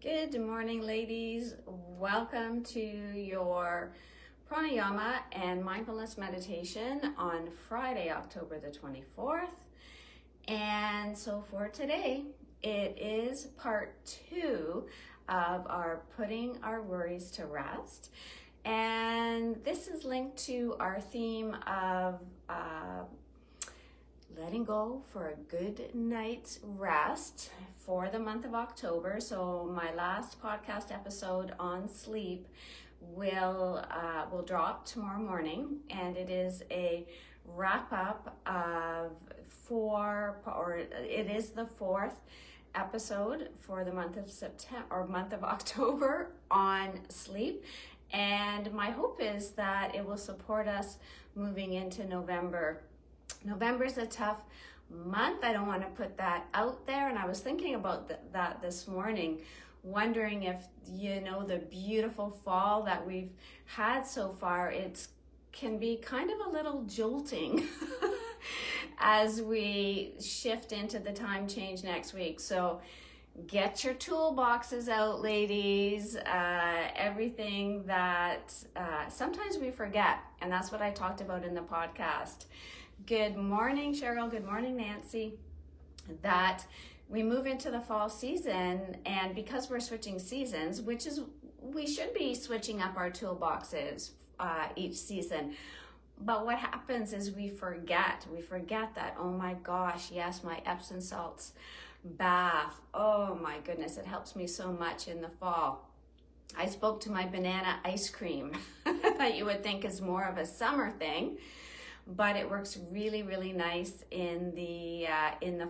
Good morning, ladies. Welcome to your pranayama and mindfulness meditation on Friday, October the 24th. And so for today, it is part 2 of our Putting Our Worries to Rest. And this is linked to our theme of letting go for a good night's rest for the month of October. So my last podcast episode on sleep will drop tomorrow morning, and it is a wrap up of it is the 4th episode for the month of September or month of October on sleep. And my hope is that it will support us moving into November. November's a tough month. I don't want to put that out there. And I was thinking about that this morning, wondering if, the beautiful fall that we've had so far, it can be kind of a little jolting as we shift into the time change next week. So get your toolboxes out, ladies. Everything that sometimes we forget. And that's what I talked about in the podcast. Good morning, Cheryl. Good morning, Nancy. That we move into the fall season, and because we're switching seasons, we should be switching up our toolboxes each season. But what happens is we forget that, oh my gosh, yes, my Epsom salts bath. Oh my goodness, it helps me so much in the fall. I spoke to my banana ice cream that you would think is more of a summer thing, but it works really, really nice in the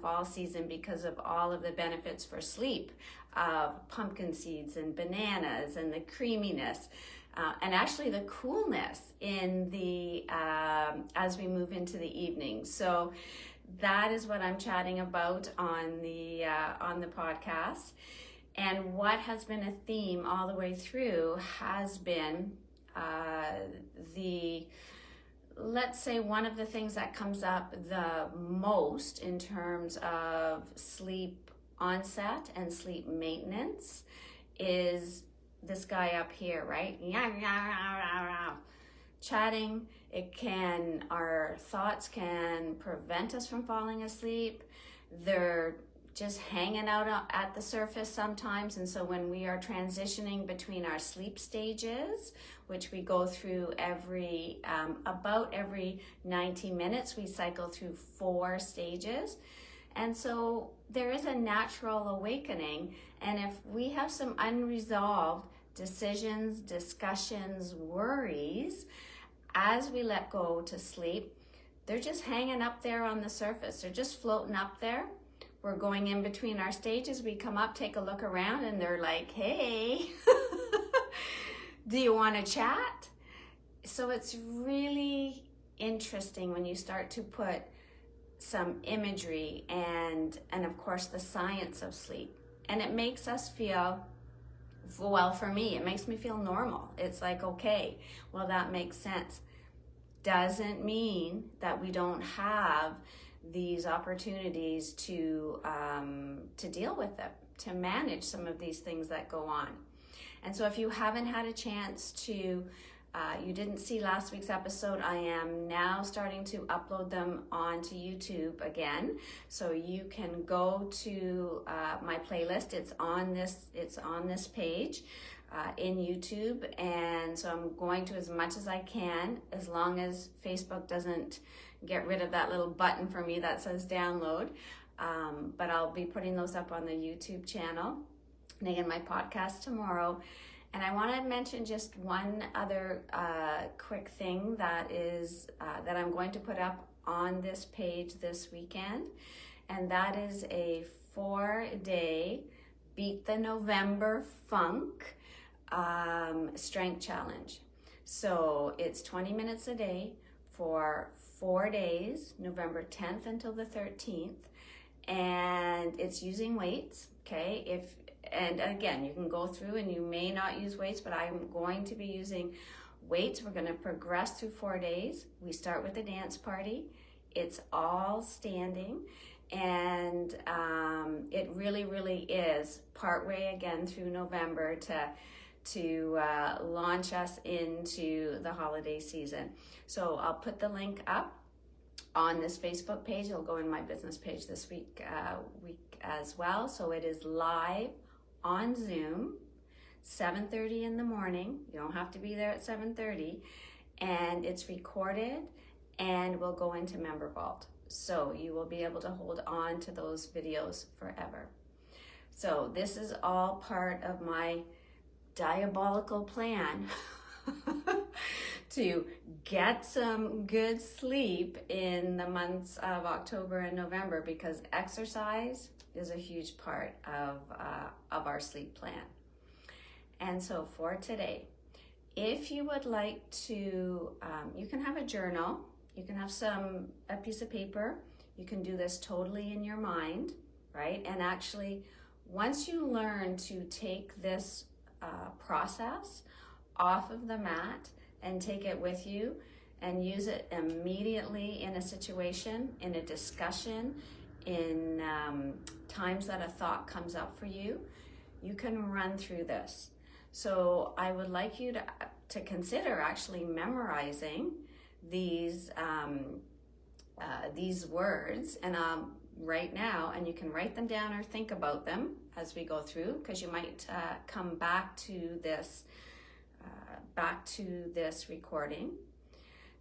fall season because of all of the benefits for sleep of pumpkin seeds and bananas and the creaminess and actually the coolness in the as we move into the evening. So that is what I'm chatting about on the podcast. And what has been a theme all the way through has been let's say one of the things that comes up the most in terms of sleep onset and sleep maintenance is this guy up here, right? Chatting. Our thoughts can prevent us from falling asleep. They're just hanging out at the surface sometimes. And so when we are transitioning between our sleep stages, which we go through about every 90 minutes, we cycle through 4 stages. And so there is a natural awakening. And if we have some unresolved decisions, discussions, worries, as we let go to sleep, they're just hanging up there on the surface. They're just floating up there. We're going in between our stages. We come up, take a look around, and they're like, hey, do you want to chat? So it's really interesting when you start to put some imagery and of course the science of sleep. And it makes us feel, well, for me, it makes me feel normal. It's like, okay, well, that makes sense. Doesn't mean that we don't have these opportunities to deal with it, to manage some of these things that go on. And so if you haven't had a chance to, you didn't see last week's episode, I am now starting to upload them onto YouTube again. So you can go to my playlist. It's on this page in YouTube. And so I'm going to, as much as I can, as long as Facebook doesn't get rid of that little button for me that says download. But I'll be putting those up on the YouTube channel. And again, my podcast tomorrow. And I want to mention just one other quick thing that I'm going to put up on this page this weekend. And that is a 4-day Beat the November Funk strength challenge. So it's 20 minutes a day for 4 days, November 10th until the 13th, and it's using weights, okay? And again, you can go through and you may not use weights, but I'm going to be using weights. We're going to progress through 4 days. We start with a dance party. It's all standing, And it really, really is partway again through November to launch us into the holiday season. So I'll put the link up on this Facebook page. It'll go in my business page this week as well. So it is live on Zoom, 7:30 in the morning. You don't have to be there at 7:30, and it's recorded and will go into Member Vault. So you will be able to hold on to those videos forever. So this is all part of my diabolical plan to get some good sleep in the months of October and November, because exercise is a huge part of our sleep plan. And so for today, if you would like to, you can have a journal, you can have a piece of paper, you can do this totally in your mind, right? And actually, once you learn to take this process off of the mat and take it with you and use it immediately in a situation, in a discussion, in times that a thought comes up for you, you can run through this. So I would like you to consider actually memorizing these words and right now, and you can write them down or think about them as we go through, because you might come back to this recording.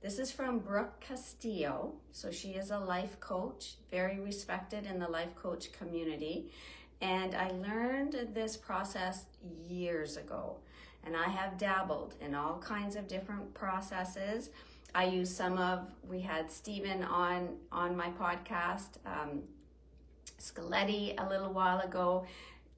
This is from Brooke Castillo. So she is a life coach, very respected in the life coach community. And I learned this process years ago, and I have dabbled in all kinds of different processes. I use we had Stephen on my podcast, Scaletti, a little while ago.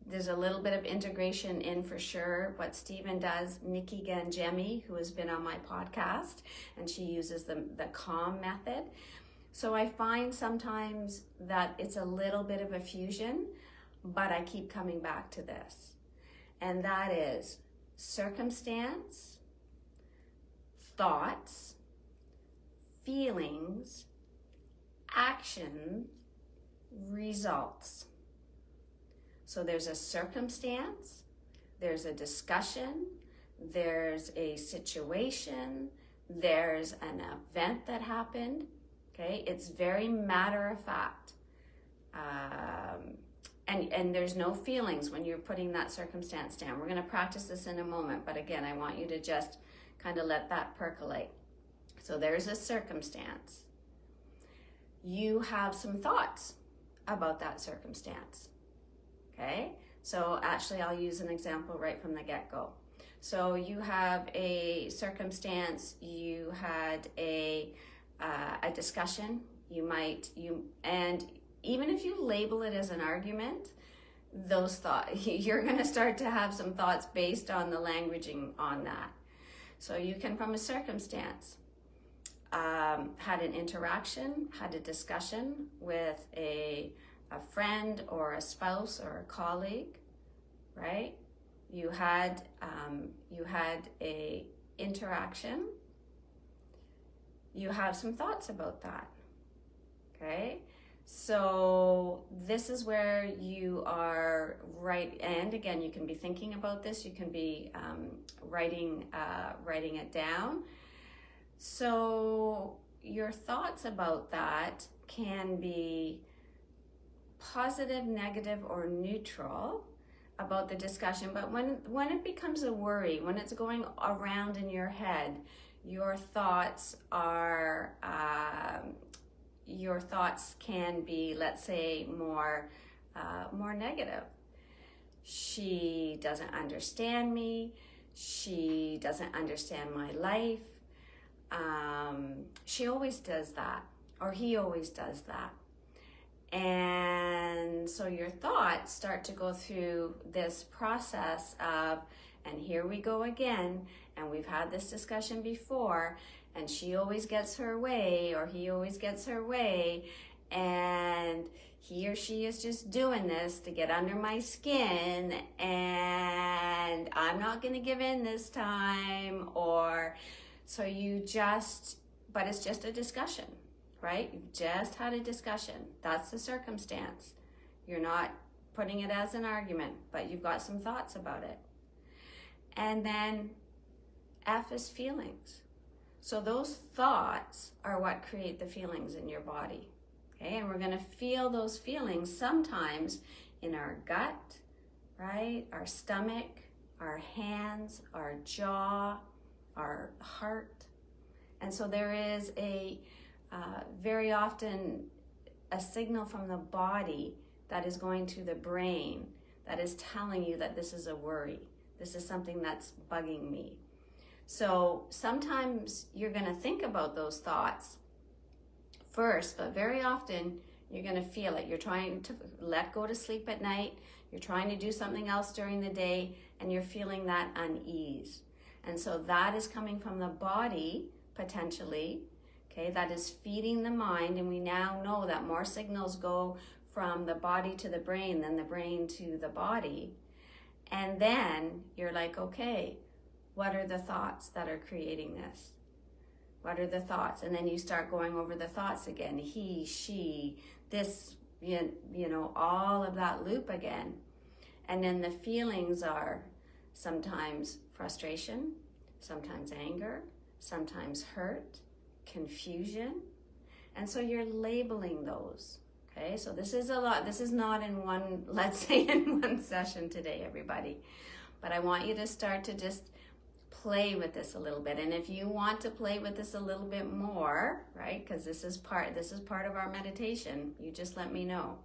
There's a little bit of integration in for sure what Stephen does. Nikki Gangemi, who has been on my podcast, and she uses the CALM method. So I find sometimes that it's a little bit of a fusion, but I keep coming back to this. And that is circumstance, thoughts, feelings, action, results. So there's a circumstance, there's a discussion, there's a situation, there's an event that happened, okay? It's very matter of fact. And there's no feelings when you're putting that circumstance down. We're gonna practice this in a moment, but again, I want you to just kind of let that percolate. So there's a circumstance. You have some thoughts about that circumstance, okay? So actually, I'll use an example right from the get-go. So you have a circumstance, you had a discussion, and even if you label it as an argument, those thoughts, you're gonna start to have some thoughts based on the languaging on that. So you can, from a circumstance, had an interaction, had a discussion with a friend or a spouse or a colleague, right? You had a interaction. You have some thoughts about that, okay? So this is where you are right, and again, you can be thinking about this. You can be writing it down. So your thoughts about that can be positive, negative, or neutral about the discussion. But when it becomes a worry, when it's going around in your head, your thoughts can be, let's say, more negative. She doesn't understand me. She doesn't understand my life. She always does that, or he always does that. And so your thoughts start to go through this process of, and here we go again, and we've had this discussion before, and she always gets her way, or he always gets her way, and he or she is just doing this to get under my skin, and I'm not going to give in this time, or so but it's just a discussion, right? You've just had a discussion. That's the circumstance. You're not putting it as an argument, but you've got some thoughts about it. And then F is feelings. So those thoughts are what create the feelings in your body. Okay, and we're going to feel those feelings sometimes in our gut, right? Our stomach, our hands, our jaw, our heart. And so there is very often a signal from the body that is going to the brain that is telling you that this is a worry. This is something that's bugging me. So sometimes you're going to think about those thoughts first, but very often you're going to feel it. You're trying to let go to sleep at night. You're trying to do something else during the day, and you're feeling that unease. And so that is coming from the body, potentially, okay? That is feeding the mind, and we now know that more signals go from the body to the brain than the brain to the body. And then you're like, okay, what are the thoughts that are creating this? What are the thoughts? And then you start going over the thoughts again. He, she, this, all of that loop again. And then the feelings are sometimes frustration, sometimes anger, sometimes hurt, confusion. And so you're labeling those. Okay, so this is a lot. This is not in one, let's say in one session today, everybody. But I want you to start to just play with this a little bit. And if you want to play with this a little bit more, right, because this is part of our meditation, you just let me know.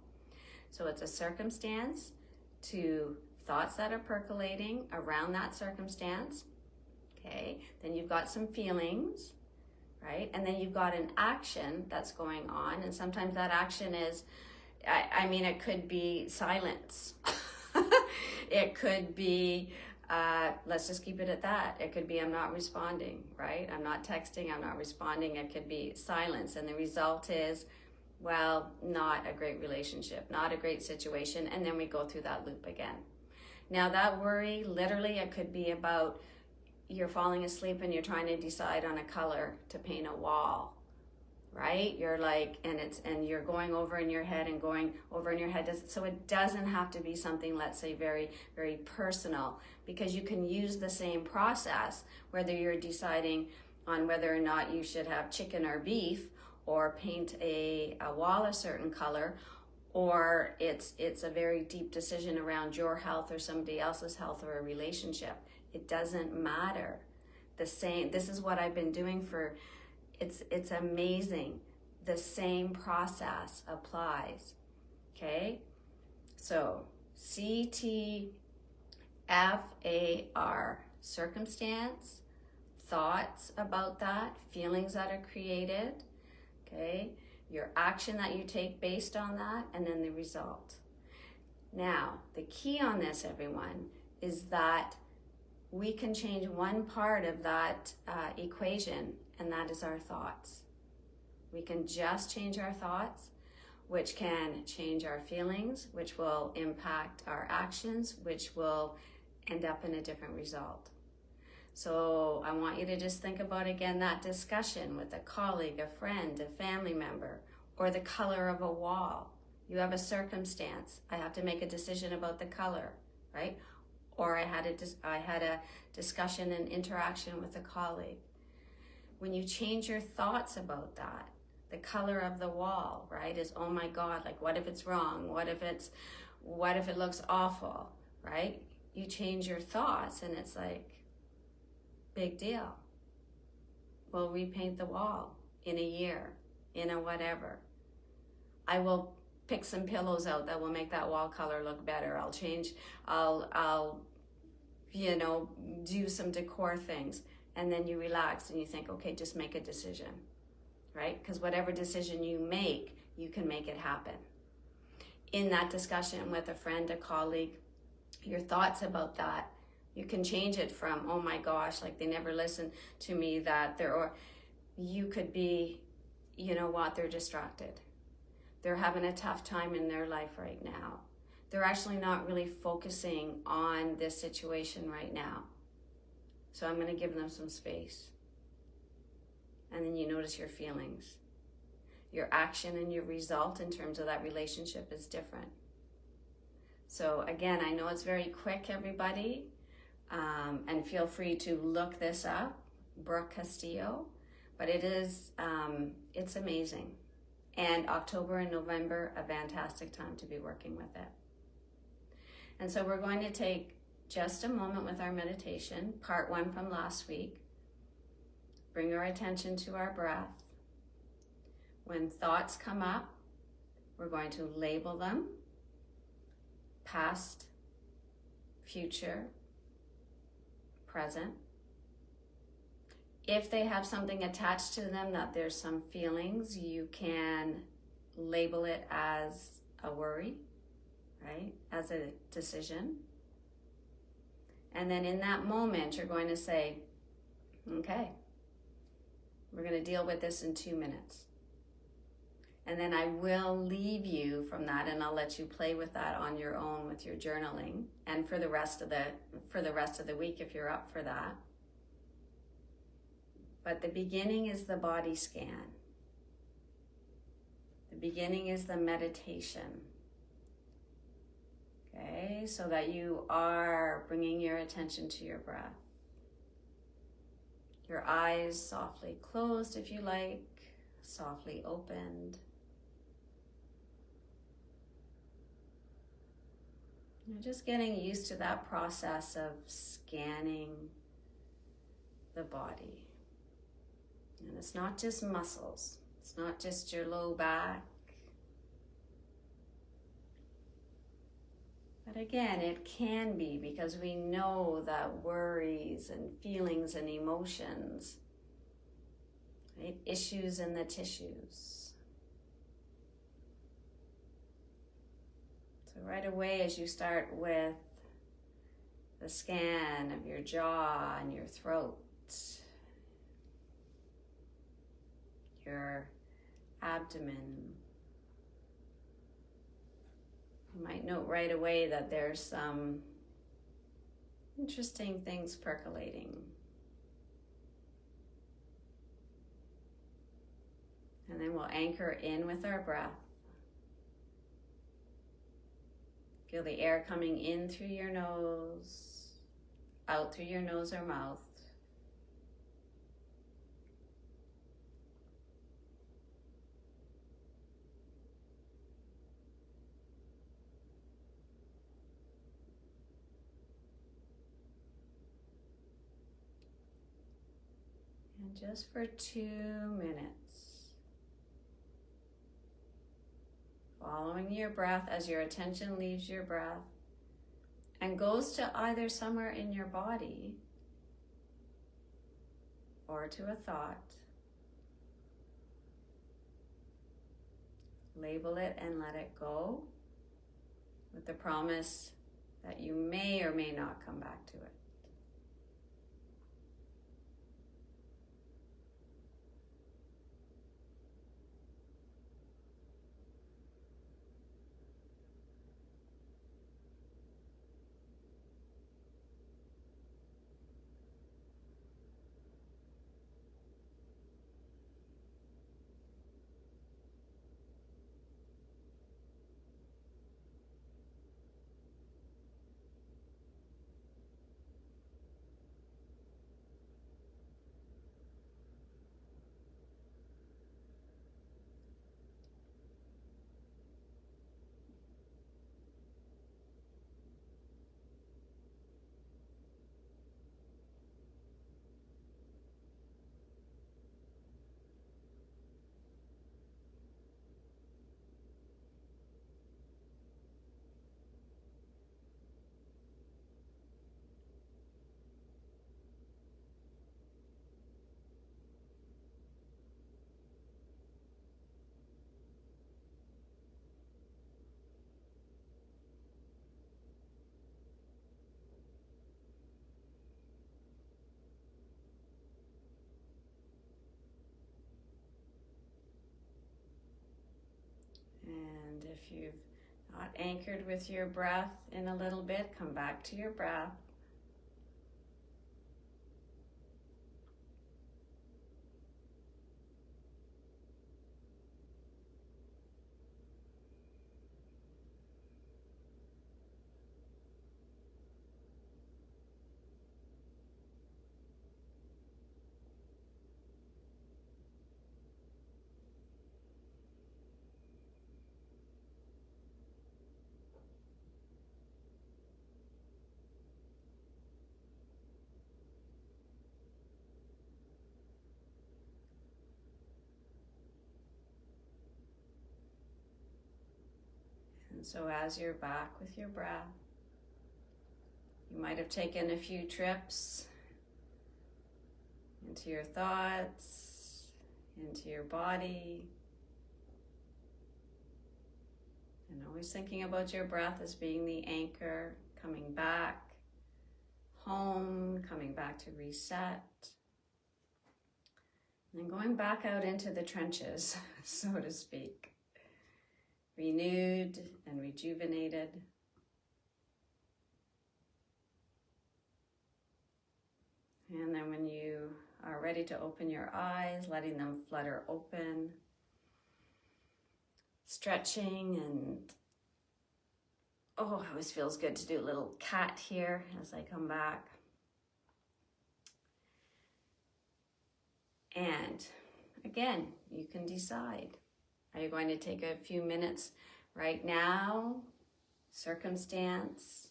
So it's a circumstance to thoughts that are percolating around that circumstance. Okay, then you've got some feelings, right? And then you've got an action that's going on. And sometimes that action is, it could be silence. It could be, let's just keep it at that. It could be I'm not responding, right? I'm not texting, I'm not responding. It could be silence. And the result is, well, not a great relationship, not a great situation. And then we go through that loop again. Now that worry, literally, it could be about you're falling asleep and you're trying to decide on a color to paint a wall, right? You're like, and you're going over in your head and going over in your head. So it doesn't have to be something, let's say, very, very personal, because you can use the same process, whether you're deciding on whether or not you should have chicken or beef, or paint a wall a certain color, or it's a very deep decision around your health or somebody else's health or a relationship. It doesn't matter. This is what I've been doing it's amazing. The same process applies, okay? So CTFAR, circumstance, thoughts about that, feelings that are created, okay? Your action that you take based on that, and then the result. Now, the key on this, everyone, is that we can change one part of that equation, and that is our thoughts. We can just change our thoughts, which can change our feelings, which will impact our actions, which will end up in a different result. So I want you to just think about, again, that discussion with a colleague, a friend, a family member, or the color of a wall. You have a circumstance. I have to make a decision about the color, right? Or I had a discussion and interaction with a colleague. When you change your thoughts about that, the color of the wall, right, is, oh my God, like, what if it's wrong? What if it looks awful, right? You change your thoughts and it's like, big deal. We'll repaint the wall in a year, in a whatever. I will pick some pillows out that will make that wall color look better. I'll do some decor things. And then you relax and you think, okay, just make a decision, right? Because whatever decision you make, you can make it happen. In that discussion with a friend, a colleague, your thoughts about that, you can change it from, oh my gosh, like they never listen to me, or you could be, you know what, they're distracted. They're having a tough time in their life right now. They're actually not really focusing on this situation right now. So I'm going to give them some space. And then you notice your feelings. your action and your result in terms of that relationship is different. So again, I know it's very quick, everybody, and feel free to look this up, Brooke Castillo, but it is, it's amazing. And October and November, a fantastic time to be working with it. And so we're going to take just a moment with our meditation, part 1 from last week. Bring our attention to our breath. When thoughts come up, we're going to label them, past, future, present. If they have something attached to them, that there's some feelings, you can label it as a worry, right? As a decision. And then in that moment, you're going to say, okay, we're going to deal with this in 2 minutes. And then I will leave you from that, and I'll let you play with that on your own with your journaling, and for the rest of the week if you're up for that. But the beginning is the body scan. The beginning is the meditation. Okay, so that you are bringing your attention to your breath. Your eyes softly closed if you like, softly opened. You're just getting used to that process of scanning the body. And it's not just muscles. It's not just your low back. But again, it can be, because we know that worries and feelings and emotions, right? Issues in the tissues. So right away, as you start with the scan of your jaw and your throat, your abdomen, you might note right away that there's some interesting things percolating. And then we'll anchor in with our breath. Feel the air coming in through your nose, out through your nose or mouth. And just for 2 minutes, following your breath as your attention leaves your breath and goes to either somewhere in your body or to a thought. Label it and let it go with the promise that you may or may not come back to it. And if you've not anchored with your breath in a little bit, come back to your breath. So as you're back with your breath, you might have taken a few trips into your thoughts, into your body, and always thinking about your breath as being the anchor, coming back home, coming back to reset, and then going back out into the trenches, so to speak, renewed and rejuvenated. And then when you are ready to open your eyes, letting them flutter open, stretching, and oh, it always feels good to do a little cat here as I come back. And again, you can decide. Are you going to take a few minutes right now? Circumstance,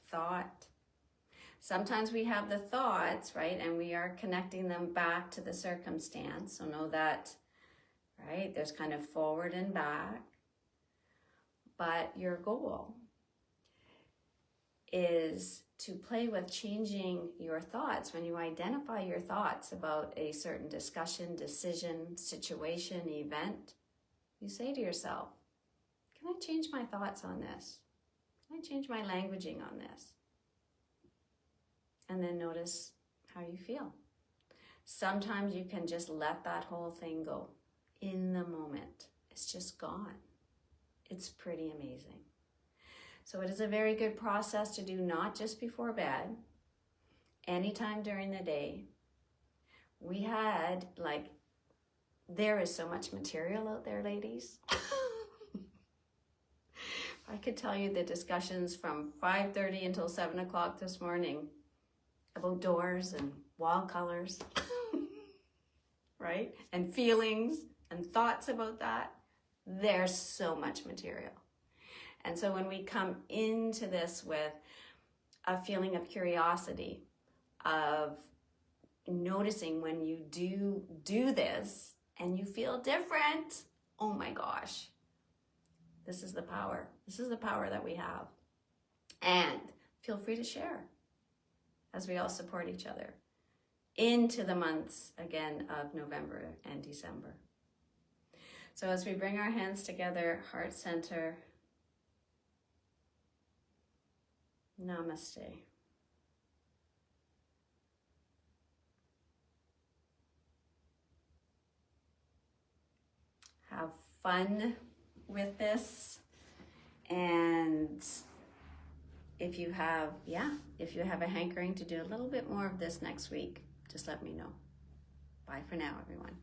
thought. Sometimes we have the thoughts, right, and we are connecting them back to the circumstance. So know that, right, there's kind of forward and back. But your goal is to play with changing your thoughts. When you identify your thoughts about a certain discussion, decision, situation, event, you say to yourself, can I change my thoughts on this? Can I change my languaging on this? And then notice how you feel. Sometimes you can just let that whole thing go in the moment. It's just gone. It's pretty amazing. So it is a very good process to do, not just before bed, anytime during the day. We had, there is so much material out there, ladies. I could tell you the discussions from 5:30 until 7 o'clock this morning about doors and wall colors, right? And feelings and thoughts about that. There's so much material. And so when we come into this with a feeling of curiosity, of noticing when you do this and you feel different, oh my gosh, this is the power. This is the power that we have. And feel free to share as we all support each other into the months, again, of November and December. So as we bring our hands together, heart center, namaste. Have fun with this, and if you have a hankering to do a little bit more of this next week, just let me know. Bye for now, everyone.